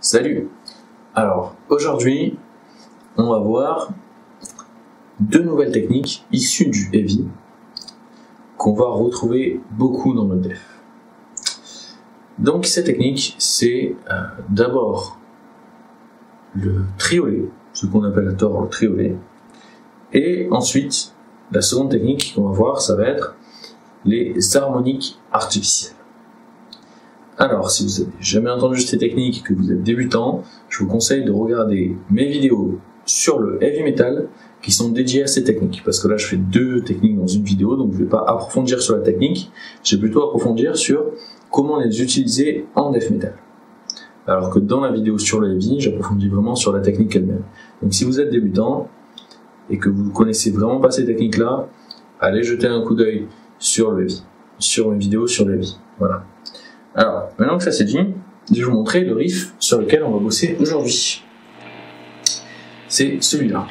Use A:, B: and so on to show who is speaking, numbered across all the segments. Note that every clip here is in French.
A: Salut! Alors, aujourd'hui, on va voir deux nouvelles techniques issues du Heavy qu'on va retrouver beaucoup dans le dev. Donc, ces techniques, c'est d'abord le triolet, ce qu'on appelle à tort le triolet, et ensuite, la seconde technique qu'on va voir, ça va être les harmoniques artificielles. Alors, si vous n'avez jamais entendu ces techniques et que vous êtes débutant, je vous conseille de regarder mes vidéos sur le heavy metal qui sont dédiées à ces techniques. Parce que là, je fais deux techniques dans une vidéo, donc je ne vais pas approfondir sur la technique, je vais plutôt approfondir sur comment les utiliser en death metal. Alors que dans la vidéo sur le heavy, j'approfondis vraiment sur la technique elle-même. Donc si vous êtes débutant et que vous ne connaissez vraiment pas ces techniques-là, allez jeter un coup d'œil sur le heavy, sur mes vidéos sur le heavy. Voilà. Alors, maintenant que ça c'est dit, je vais vous montrer le riff sur lequel on va bosser aujourd'hui. C'est celui-là.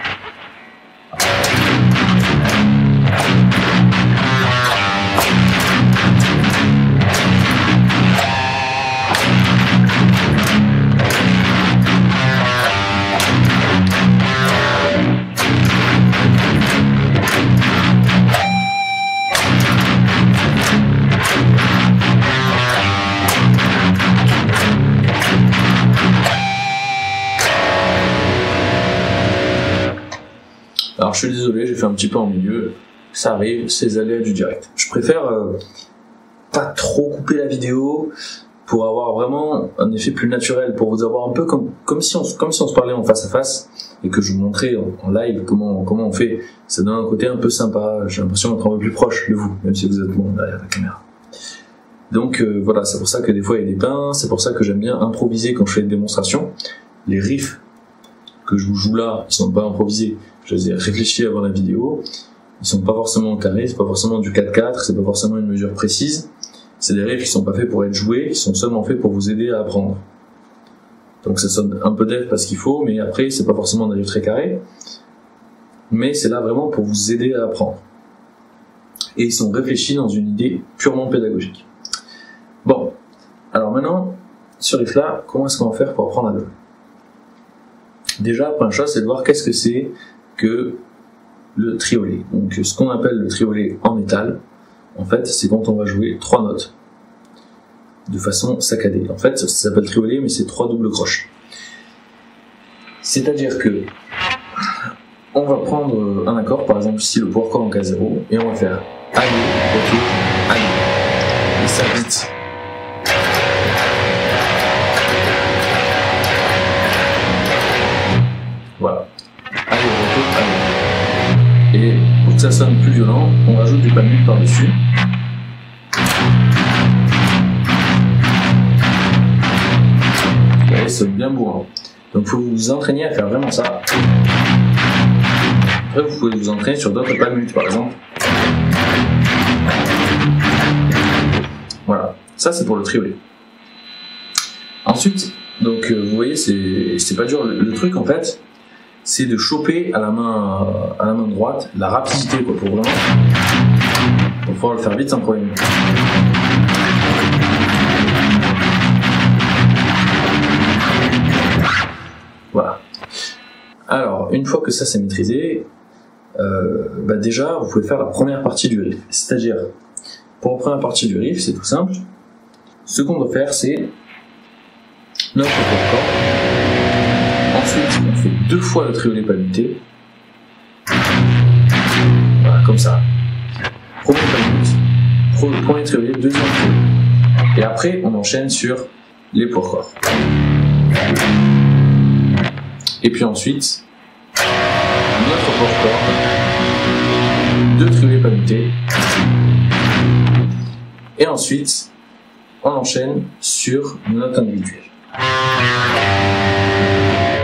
A: Alors je suis désolé, j'ai fait un petit peu en milieu, ça arrive, c'est les aléas du direct. Je préfère pas trop couper la vidéo pour avoir vraiment un effet plus naturel, pour vous avoir un peu comme si on se parlait en face à face et que je vous montrais en live comment on fait. Ça donne un côté un peu sympa, j'ai l'impression d'être un peu plus proche de vous, même si vous êtes loin derrière la caméra. Donc voilà, c'est pour ça que des fois il y a des pains, c'est pour ça que j'aime bien improviser quand je fais des démonstrations. Les riffs que je vous joue là, ils sont pas improvisés. Je les ai réfléchis avant la vidéo. Ils sont pas forcément carrés, c'est pas forcément du 4/4, c'est pas forcément une mesure précise. C'est des riffs qui sont pas faits pour être joués, qui sont seulement faits pour vous aider à apprendre. Donc ça sonne un peu dev parce qu'il faut, mais après c'est pas forcément des riffs très carrés. Mais c'est là vraiment pour vous aider à apprendre. Et ils sont réfléchis dans une idée purement pédagogique. Bon, alors maintenant, ce riff là, comment est-ce qu'on va faire pour apprendre à jouer ? Déjà, la première chose, c'est de voir qu'est-ce que c'est que le triolet. Donc, ce qu'on appelle le triolet en métal, en fait, c'est quand on va jouer 3 notes de façon saccadée. En fait, ça s'appelle triolet, mais c'est 3 doubles croches. C'est-à-dire que on va prendre un accord, par exemple ici le power chord en K0, et on va faire aller, retour, aller. Et ça vite. Voilà. Allez, retour, allez. Et pour que ça sonne plus violent, on rajoute des palmutes par-dessus. Et ça sonne bien bourrin. Donc il faut vous entraîner à faire vraiment ça. Après vous pouvez vous entraîner sur d'autres palmutes par exemple. Voilà. Ça c'est pour le triolet. Ensuite, donc vous voyez c'est pas dur. Le truc en fait, c'est de choper à la main droite la rapidité quoi, pour vraiment pouvoir le faire vite sans problème. Voilà. Alors, une fois que ça c'est maîtrisé, déjà vous pouvez faire la première partie du riff. C'est-à-dire, pour la première partie du riff, c'est tout simple. Ce qu'on doit faire, c'est notre accord. Ensuite, on fait 2 fois le triolet palmuté. Voilà, comme ça. Premier palmute, premier triolet, deuxième triolet. Et après, on enchaîne sur les power chords. Et puis ensuite, notre power chord, 2 triolets palmutés. Et ensuite, on enchaîne sur une note individuelle.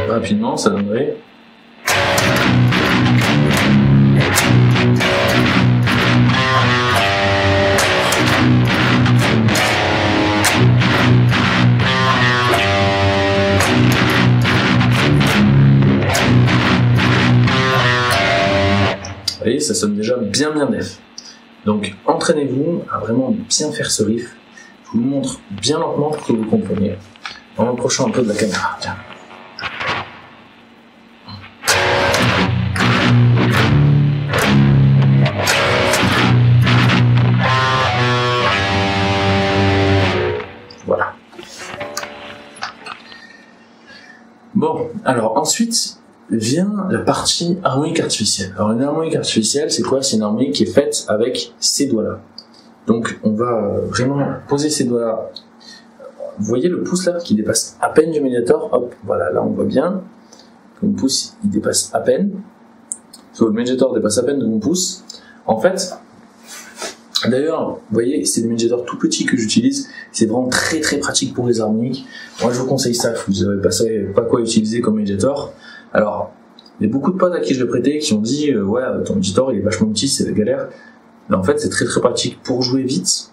A: Rapidement, ça donnerait vous voyez, ça sonne déjà bien def. Donc entraînez-vous à vraiment bien faire ce riff. Je vous le montre bien lentement pour que vous compreniez. En m'approchant un peu de la caméra, tiens. Voilà. Bon, alors ensuite vient la partie harmonique artificielle. Alors une harmonique artificielle, c'est quoi? C'est une harmonique qui est faite avec ces doigts-là. Donc on va vraiment poser ces doigts-là. Vous voyez le pouce là qui dépasse à peine du médiator? Hop, voilà, là on voit bien que mon pouce il dépasse à peine. Le médiator dépasse à peine de mon pouce. En fait, d'ailleurs, vous voyez, c'est le médiator tout petit que j'utilise. C'est vraiment très très pratique pour les harmoniques. Moi je vous conseille ça, vous n'avez pas quoi utiliser comme médiator. Alors, il y a beaucoup de potes à qui je l'ai prêté qui ont dit ouais, ton médiator il est vachement petit, c'est la galère. Mais en fait, c'est très très pratique pour jouer vite,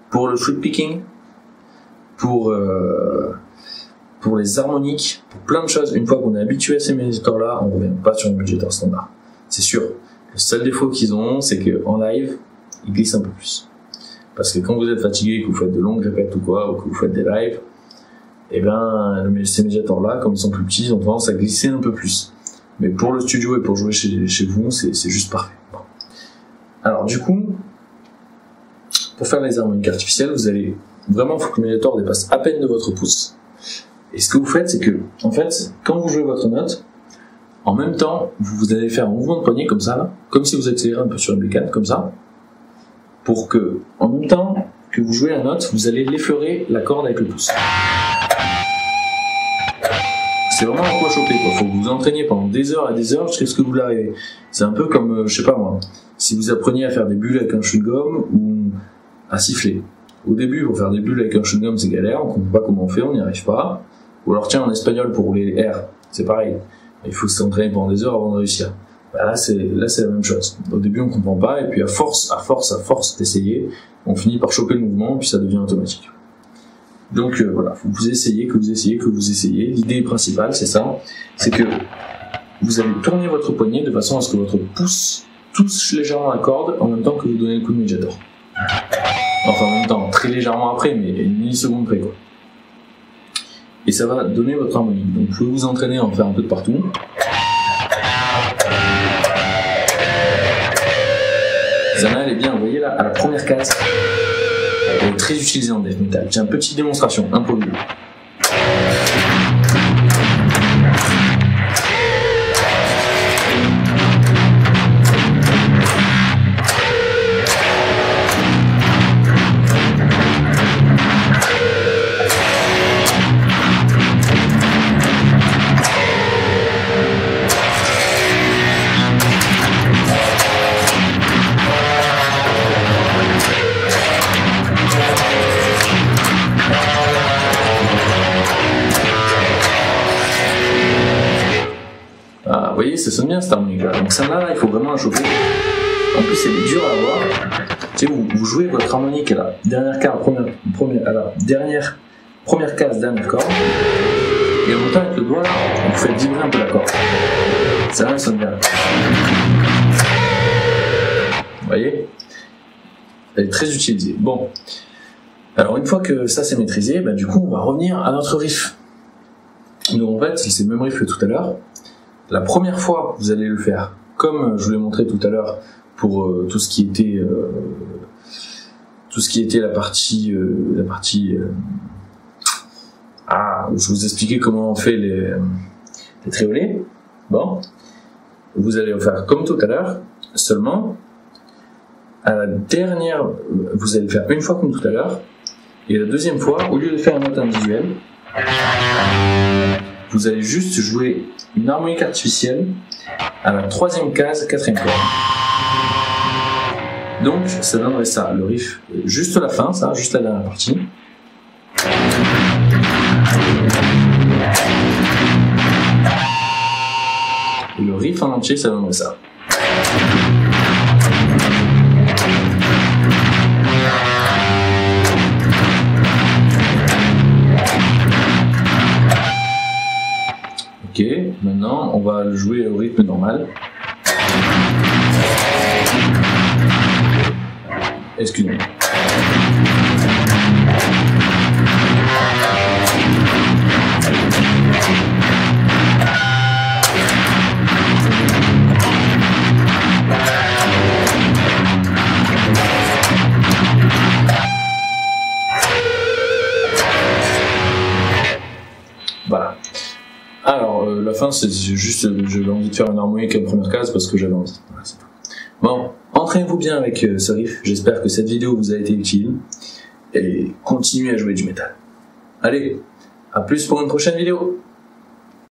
A: pour le fruit picking, pour les harmoniques, pour plein de choses. Une fois qu'on est habitué à ces médiators-là, on ne revient pas sur un médiator standard. C'est sûr. Le seul défaut qu'ils ont, c'est qu'en live, ils glissent un peu plus. Parce que quand vous êtes fatigué, que vous faites de longues répètes ou quoi, ou que vous faites des lives, et ben ces médiators-là, comme ils sont plus petits, ils ont tendance à glisser un peu plus. Mais pour le studio et pour jouer chez vous, c'est juste parfait. Bon. Alors du coup, pour faire les harmoniques artificielles, vous allez vraiment, il faut que le médiator dépasse à peine de votre pouce. Et ce que vous faites, c'est que, en fait, quand vous jouez votre note, en même temps, vous allez faire un mouvement de poignet comme ça, là, comme si vous accélérez un peu sur une bécane, comme ça, pour que, en même temps que vous jouez la note, vous allez l'effleurer la corde avec le pouce. C'est vraiment un coup à choper, quoi. Faut que vous vous entraîniez pendant des heures et des heures jusqu'à ce que vous l'arrivez. C'est un peu comme, je sais pas moi, si vous appreniez à faire des bulles avec un chewing-gum ou à siffler. Au début, pour faire des bulles avec un chewing-gum, c'est galère, on comprend pas comment on fait, on n'y arrive pas. Ou alors, tiens, en espagnol pour rouler les R, c'est pareil. Il faut s'entraîner pendant des heures avant de réussir. Bah là, c'est la même chose. Au début, on comprend pas, et puis à force d'essayer, on finit par choper le mouvement, et puis ça devient automatique. Donc voilà, vous essayez, que vous essayez, que vous essayez. L'idée principale, c'est ça, c'est que vous allez tourner votre poignet de façon à ce que votre pouce touche légèrement la corde en même temps que vous donnez le coup de médiator. Enfin, en même temps, très légèrement après, mais une milliseconde près, quoi. Et ça va donner votre harmonique. Donc, vous pouvez vous entraîner à en faire un peu de partout. Celle-là, elle est bien, vous voyez là, à la première case. Elle est très utilisée en death metal. J'ai une petite démonstration, improvisée. Vous voyez, ça sonne bien cette harmonique là. Donc celle-là, il faut vraiment la chauffer. En plus, elle est dure à avoir. Tu sais, vous jouez votre harmonique à la dernière case, première case, dernière corde. Et en même temps, avec le doigt là, vous faites vibrer un peu la corde. Celle-là, elle sonne bien. Vous voyez, elle est très utilisée. Bon. Alors, une fois que ça c'est maîtrisé, bah, du coup, on va revenir à notre riff. Donc en fait, c'est le même riff que tout à l'heure. La première fois, vous allez le faire comme je vous l'ai montré tout à l'heure pour tout ce qui était la partie où je vous expliquais comment on fait les tréolés. Bon, vous allez le faire comme tout à l'heure, seulement à la dernière, vous allez le faire une fois comme tout à l'heure, et la deuxième fois, au lieu de faire une note individuelle, vous allez juste jouer une harmonique artificielle à la troisième case, quatrième corde. Donc, ça donnerait ça, le riff, juste la fin, ça, juste la dernière partie. Et le riff en entier, ça donnerait ça. Ok, maintenant on va le jouer au rythme normal. Excusez-moi. Alors, la fin, c'est juste, j'avais envie de faire une harmonique à la première case parce que j'avais envie. Voilà, c'est tout. Bon, entraînez-vous bien avec ce riff. J'espère que cette vidéo vous a été utile. Et continuez à jouer du métal. Allez, à plus pour une prochaine vidéo.